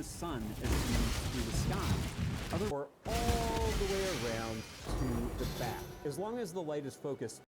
the sun as it moves through the sky. Or all the way around to the back, as long as the light is focused.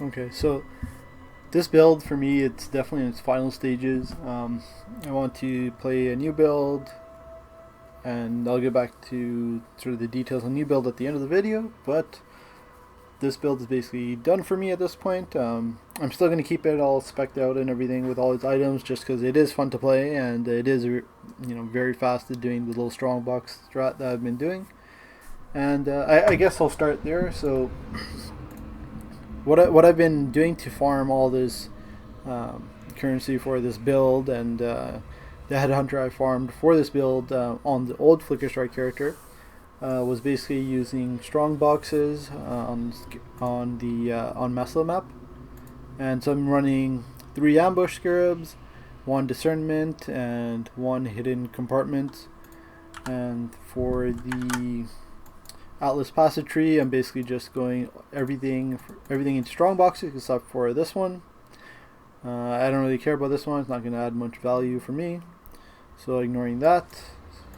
Okay, so this build for me, it's definitely in its final stages. I want to play a new build, and I'll get back to sort of the details on new build at the end of the video, but this build is basically done for me at this point. I'm still going to keep it all spec'd out and everything with all its items, just because it is fun to play, and it is very fast at doing the little strongbox strat that I've been doing. And I guess I'll start there. So what I've been doing to farm all this currency for this build, and the headhunter I farmed for this build on the old Flicker Strike character was basically using strong boxes on Mesa map, and so I'm running 3 ambush scarabs, 1 discernment, and 1 hidden compartment. And for the Atlas Passage Tree, I'm basically just going everything into strong boxes except for this one. I don't really care about this one, it's not going to add much value for me, so ignoring that,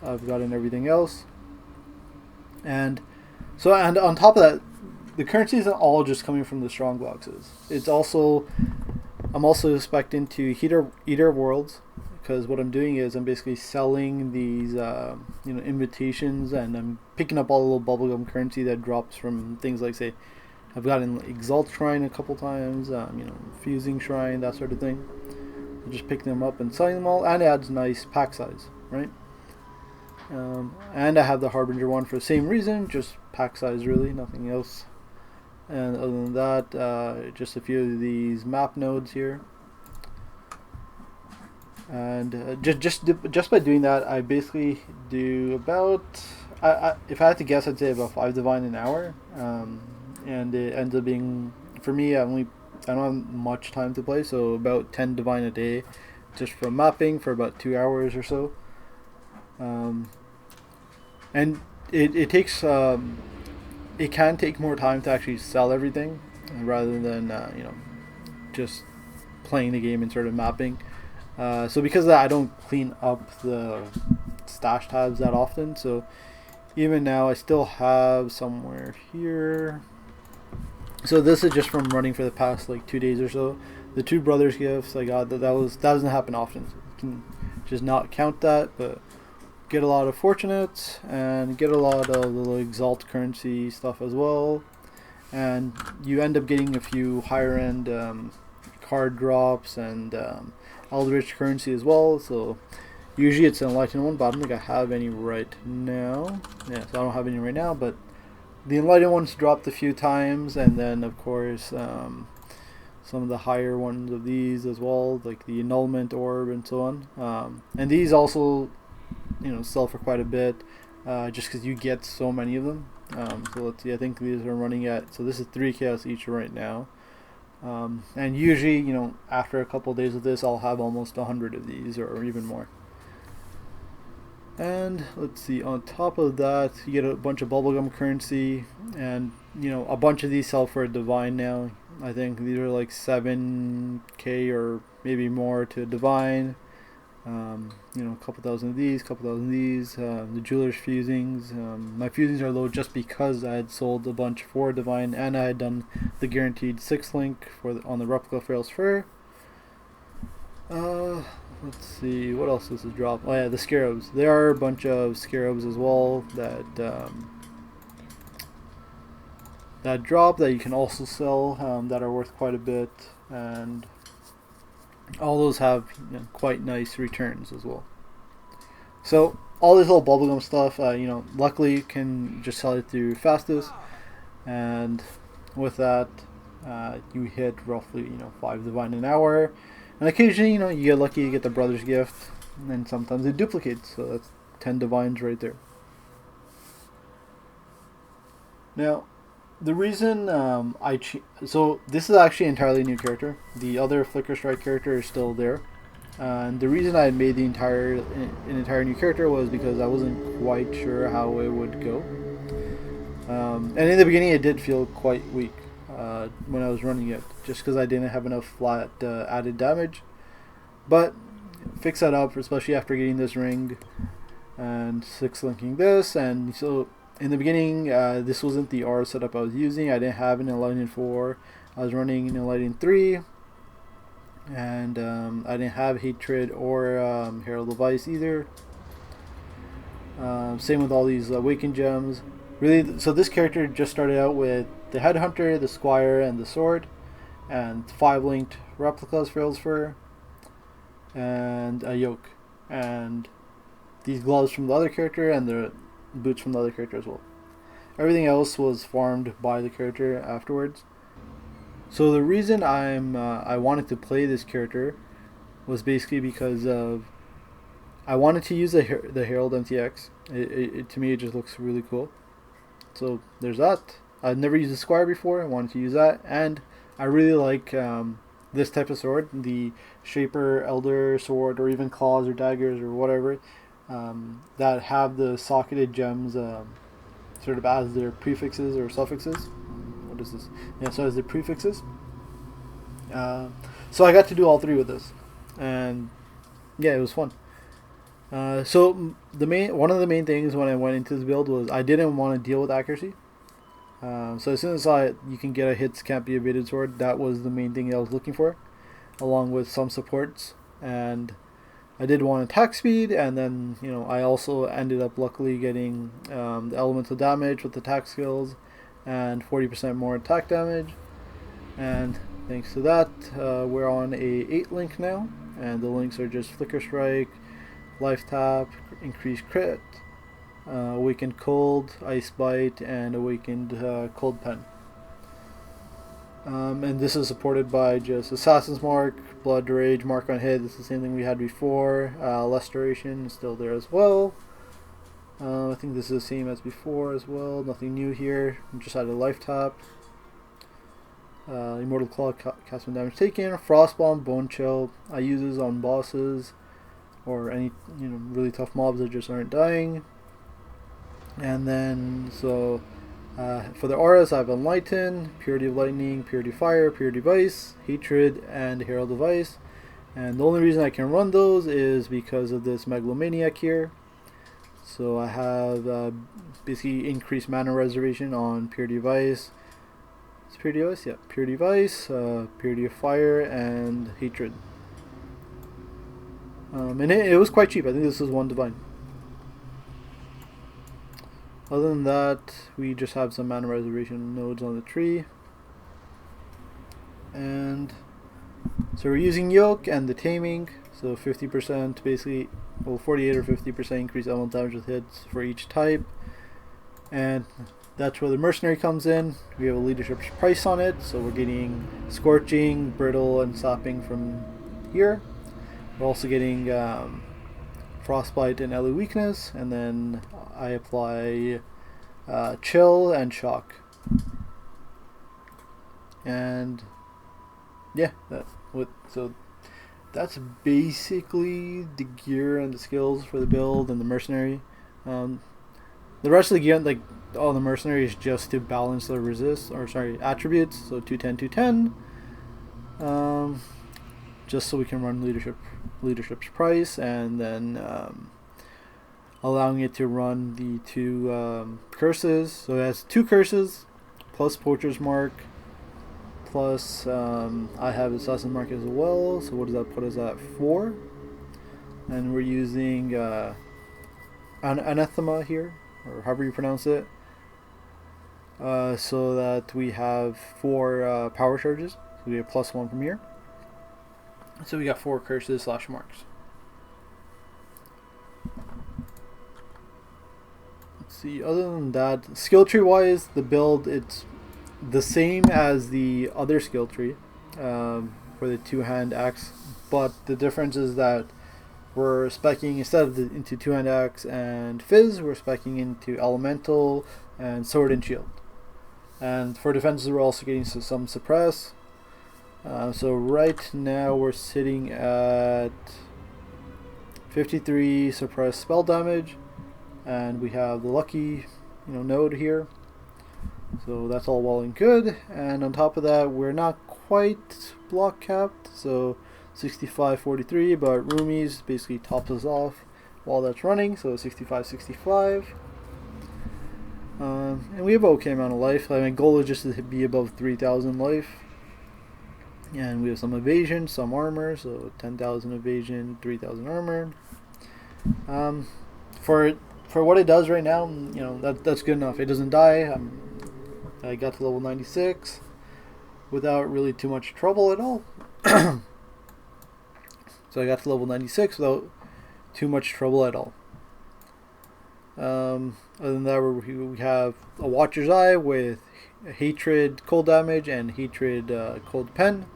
I've gotten everything else. And on top of that, the currency isn't all just coming from the strong boxes. It's also, I'm also expecting to Eater Worlds, because what I'm doing is I'm basically selling these invitations, and I'm picking up all the little bubblegum currency that drops from things like, say, I've gotten Exalt Shrine a couple times, Fusing Shrine, that sort of thing. I just pick them up and selling them all, and it adds nice pack size, right? And I have the Harbinger one for the same reason, just pack size really, nothing else. And other than that, just a few of these map nodes here. And just by doing that, I basically do about, if I had to guess, I'd say about 5 divine an hour. And it ends up being, for me, I don't have much time to play, so about 10 divine a day, just from mapping for about 2 hours or so. And it takes, it can take more time to actually sell everything, rather than just playing the game and sort of mapping. So because of that, I don't clean up the stash tabs that often, so even now I still have somewhere here. So this is just from running for the past like 2 days or so. The 2 brothers gifts I got, that doesn't happen often, so you can just not count that, but get a lot of fortunates and get a lot of little Exalt currency stuff as well, and you end up getting a few higher end card drops and Eldritch currency as well. So usually it's an enlightened one, but I don't think I have any right now. Yeah, so I don't have any right now, but the enlightened ones dropped a few times, and then of course some of the higher ones of these as well, like the annulment orb and so on. And these also, sell for quite a bit, just because you get so many of them. So let's see, I think these are running at, so this is 3 chaos each right now. And usually, after a couple of days of this, I'll have almost 100 of these or even more. And let's see, on top of that, you get a bunch of bubblegum currency, and a bunch of these sell for a divine now. I think these are like 7k or maybe more to divine. A couple thousand of these, the jeweler's fusings. My fusings are low just because I had sold a bunch for divine, and I had done the guaranteed 6 link on the replica Feral's Fur. Let's see, what else does this drop? Oh yeah, the scarabs. There are a bunch of scarabs as well that drop that you can also sell, that are worth quite a bit, and all those have quite nice returns as well. So all this little bubblegum stuff, luckily you can just sell it through Fastest, and with that, you hit roughly 5 divine an hour. And occasionally, you get lucky, you get the brother's gift, and sometimes it duplicates, so that's 10 divines right there. Now, the reason so this is actually an entirely new character. The other Flicker Strike character is still there. And the reason I made the entire new character was because I wasn't quite sure how it would go. And in the beginning, it did feel quite weak. When I was running it, just because I didn't have enough flat added damage, but fix that up, especially after getting this ring and 6 linking this. And so in the beginning, this wasn't the R setup I was using. I didn't have an Enlightening 4. I was running an Enlightening 3, and I didn't have Hatred or Herald of Ice either. Same with all these Awakened gems. Really, so this character just started out with the Headhunter, the Squire, and the Sword, and 5 linked replicas for Feral's Fur, and a yoke, and these gloves from the other character, and the boots from the other character as well. Everything else was farmed by the character afterwards. So the reason I wanted to play this character was basically because of I wanted to use the Herald MTX. To me, it just looks really cool. So there's that. I've never used a Squire before. I wanted to use that, and I really like this type of sword, the Shaper Elder sword, or even claws or daggers or whatever, that have the socketed gems sort of as their prefixes or suffixes. What is this? Yeah, so as the prefixes. So I got to do all 3 with this, and yeah, it was fun. So one of the main things when I went into this build was I didn't want to deal with accuracy. So as soon as you can get a hits can't be evaded sword, that was the main thing I was looking for, along with some supports. And I did want attack speed, and then I also ended up luckily getting the elemental damage with attack skills and 40% more attack damage. And thanks to that, we're on a 8 link now, and the links are just Flicker Strike, Life Tap, Increased Crit, Awakened Cold, Ice Bite, and Awakened Cold Pen. And this is supported by just Assassin's Mark, Blood Rage, Mark on Hit. This is the same thing we had before. Less Duration is still there as well. I think this is the same as before as well. Nothing new here. We just added Life Tap. Immortal Claw, cast when damage taken. Frostbomb, Bone Chill. I use this on bosses or any really tough mobs that just aren't dying. And then for the auras, I have Enlighten, Purity of Lightning, Purity of Fire, Purity of Ice, Hatred, and Herald of Ice. And the only reason I can run those is because of this Megalomaniac here. So I have basically increased mana reservation on Purity of Ice. It's Purity of Ice? Yeah, Purity of Ice, Purity of Fire, and Hatred. And it was quite cheap. I think this was 1 divine. Other than that, we just have some mana reservation nodes on the tree. And so we're using Yoke and the Taming. So 50% basically, well, 48 or 50% increase elemental damage with hits for each type. And that's where the mercenary comes in. We have a leadership price on it, so we're getting scorching, brittle, and sapping from here. We're also getting frostbite and ele weakness, and then I apply chill and shock. And yeah, so that's basically the gear and the skills for the build and the mercenary. The rest of the gear, like all the mercenary, is just to balance the attributes. So 210, 210. Just so we can run leadership's price, and then allowing it to run the two curses. So it has two curses plus Poacher's Mark. Plus, I have Assassin Mark as well, so what does that put us at? 4. And we're using Anathema here, or however you pronounce it, so that we have 4 power charges. So we have +1 from here. So we got 4 curses / marks. Let's see, other than that, skill tree wise, the build, it's the same as the other skill tree for the 2-hand axe, but the difference is that we're specking, instead of into 2-hand axe and fizz, we're specking into elemental and sword and shield. And for defenses, we're also getting some suppress. So right now we're sitting at 53 suppressed spell damage, and we have the lucky node here. So that's all well and good, and on top of that we're not quite block capped, so 65-43, but Roomies basically tops us off while that's running, so 65-65. And we have an okay amount of life. My goal is just to be above 3,000 life, and we have some evasion, some armor, so 10,000 evasion, 3,000 armor. For what it does right now, that's good enough. It doesn't die. I got to level 96 without really too much trouble at all. So I got to level 96 without too much trouble at all. Other than that, we have a Watcher's Eye with Hatred cold damage and Hatred cold pen.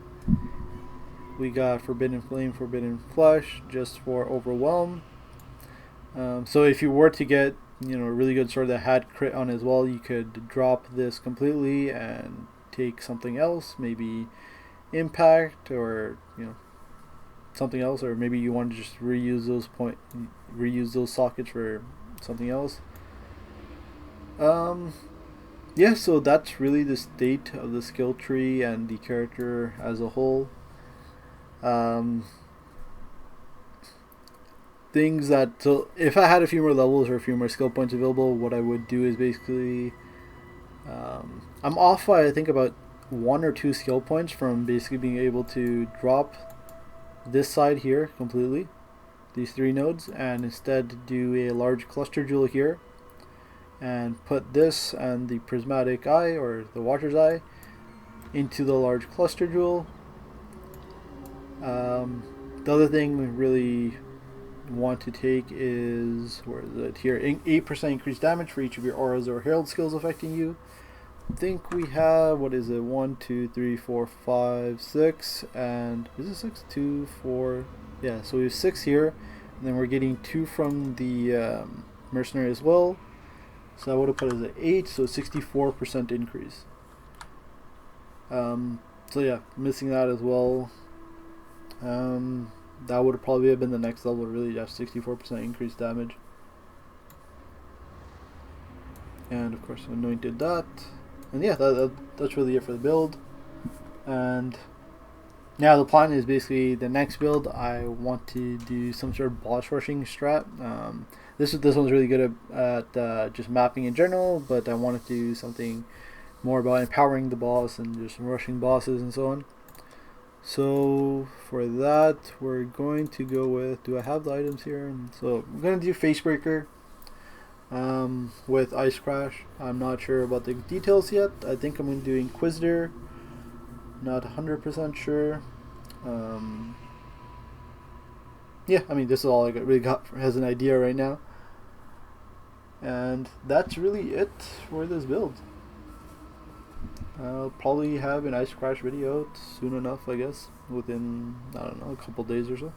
We got Forbidden Flame, Forbidden Flesh just for overwhelm. So if you were to get a really good sword that had crit on as well, you could drop this completely and take something else, maybe impact, or something else, or maybe you want to just reuse those sockets for something else. Yeah, so that's really the state of the skill tree and the character as a whole. Things that, so if I had a few more levels or a few more skill points available, what I would do is basically I'm off by I think about 1 or 2 skill points from basically being able to drop this side here completely, these 3 nodes, and instead do a large cluster jewel here and put this and the prismatic eye or the Watcher's Eye into the large cluster jewel. The other thing we really want to take is, where is it here, 8% increased damage for each of your auras or herald skills affecting you. I think we have, what is it, 1, 2, 3, 4, 5, 6, and is it 6? 2, 4, yeah, so we have 6 here, and then we're getting 2 from the mercenary as well, so I would have put it at 8, so 64% increase. So yeah, missing that as well. That would probably have been the next level, really, just 64% increased damage. And of course anointed that. And yeah, that's really it for the build. And now the plan is basically the next build I want to do some sort of boss rushing strat. This one's really good at just mapping in general, but I wanted to do something more about empowering the boss and just rushing bosses and so on. So for that, we're going to go with, do I have the items here? And so I'm going to do Facebreaker with Ice Crash. I'm not sure about the details yet. I think I'm going to do Inquisitor. Not 100% sure. Yeah, I mean, this is all I really got as an idea right now. And that's really it for this build. I'll probably have an Ice Crash video out soon enough, I guess, within, I don't know, a couple days or so.